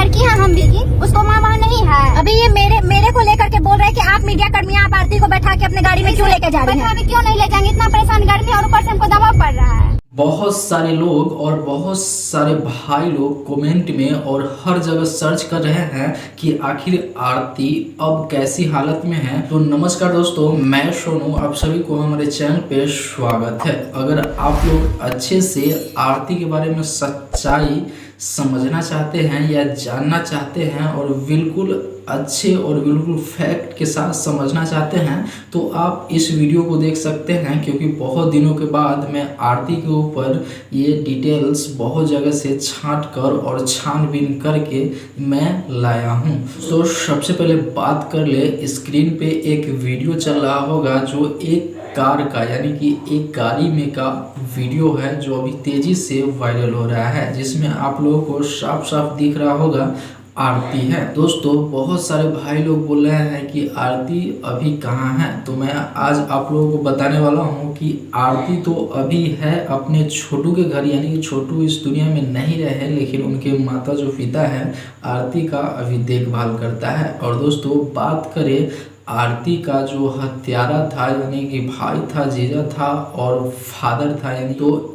लड़की है हम भी जी, उसको माँ वहाँ नहीं है। अभी ये मेरे को लेकर के बोल रहे हैं कि आप मीडिया कर्मी, आप आरती को बैठा के अपने गाड़ी में क्यों लेके जा रहे हैं? क्यों नहीं ले जाएंगे? इतना परेशान गर्मी और ऊपर से हमको दबाव पड़ रहा है। बहुत सारे लोग और बहुत सारे भाई लोग कमेंट में और हर जगह सर्च कर रहे हैं कि आखिर आरती अब कैसी हालत में है। तो नमस्कार दोस्तों, मैं सोनू, आप सभी को हमारे चैनल पे स्वागत है। अगर आप लोग अच्छे से आरती के बारे में सच्चाई समझना चाहते हैं या जानना चाहते हैं और बिल्कुल अच्छे और बिल्कुल फैक्ट के साथ समझना चाहते हैं तो आप इस वीडियो को देख सकते हैं, क्योंकि बहुत दिनों के बाद मैं आरती के ऊपर ये डिटेल्स बहुत जगह से छांट कर और छानबीन करके मैं लाया हूं। तो सबसे पहले बात कर ले, स्क्रीन पे एक वीडियो चल रहा होगा जो एक कार का यानी कि एक गाड़ी में का वीडियो है जो अभी तेजी से वायरल हो रहा है, जिसमें आप लोगों को साफ साफ दिख रहा होगा आरती है। दोस्तों, बहुत सारे भाई लोग बोल रहे हैं कि आरती अभी कहाँ है, तो मैं आज आप लोगों को बताने वाला हूँ कि आरती तो अभी है अपने छोटू के घर, यानी कि छोटू इस दुनिया में नहीं रहे, लेकिन उनके माता जो पिता है आरती का अभी देखभाल करता है। और दोस्तों, बात करें आरती का जो हत्यारा था यानी कि भाई था, जीजा था और फादर था, यानी तो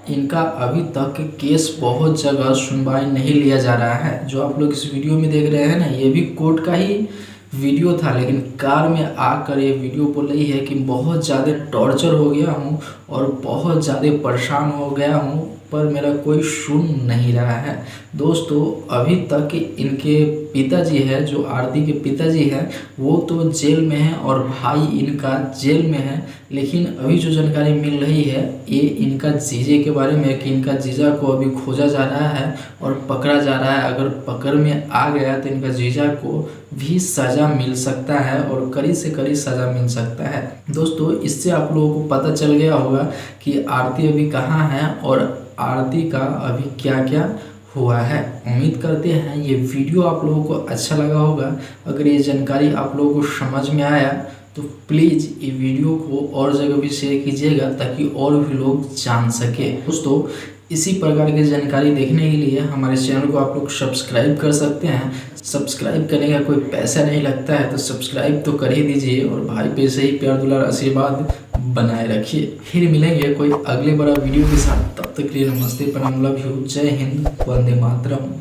इनका अभी तक केस बहुत जगह सुनवाई नहीं लिया जा रहा है। जो आप लोग इस वीडियो में देख रहे हैं ना, ये भी कोर्ट का ही वीडियो था, लेकिन कार में आकर ये वीडियो बोल रही है कि बहुत ज़्यादा टॉर्चर हो गया हूँ और बहुत ज़्यादा परेशान हो गया हूँ, पर मेरा कोई सुन नहीं रहा है। दोस्तों, अभी तक इनके पिताजी है, जो आरती के पिताजी हैं, वो तो जेल में है और भाई इनका जेल में है। लेकिन अभी जो जानकारी मिल रही है ये इनका जीजे के बारे में, कि इनका जीजा को अभी खोजा जा रहा है और पकड़ा जा रहा है। अगर पकड़ में आ गया तो इनका जीजा को भी सज़ा मिल सकता है और कड़ी से कड़ी सज़ा मिल सकता है। दोस्तों, इससे आप लोगों को पता चल गया होगा कि आरती अभी कहाँ है और आरती का अभी क्या क्या हुआ है। उम्मीद करते हैं ये वीडियो आप लोगों को अच्छा लगा होगा। अगर ये जानकारी आप लोगों को समझ में आया तो प्लीज़ ये वीडियो को और जगह भी शेयर कीजिएगा ताकि और भी लोग जान सके। दोस्तों, इसी प्रकार की जानकारी देखने के लिए हमारे चैनल को आप लोग सब्सक्राइब कर सकते हैं। सब्सक्राइब करने का कोई पैसा नहीं लगता है, तो सब्सक्राइब तो कर ही दीजिए और भाई पे से ही प्यार दुलार आशीर्वाद बनाए रखिए। फिर मिलेंगे कोई अगले बड़ा वीडियो के साथ, तब तक के लिए नमस्ते, प्रणाम, लव यू, जय हिंद, वंदे मातरम।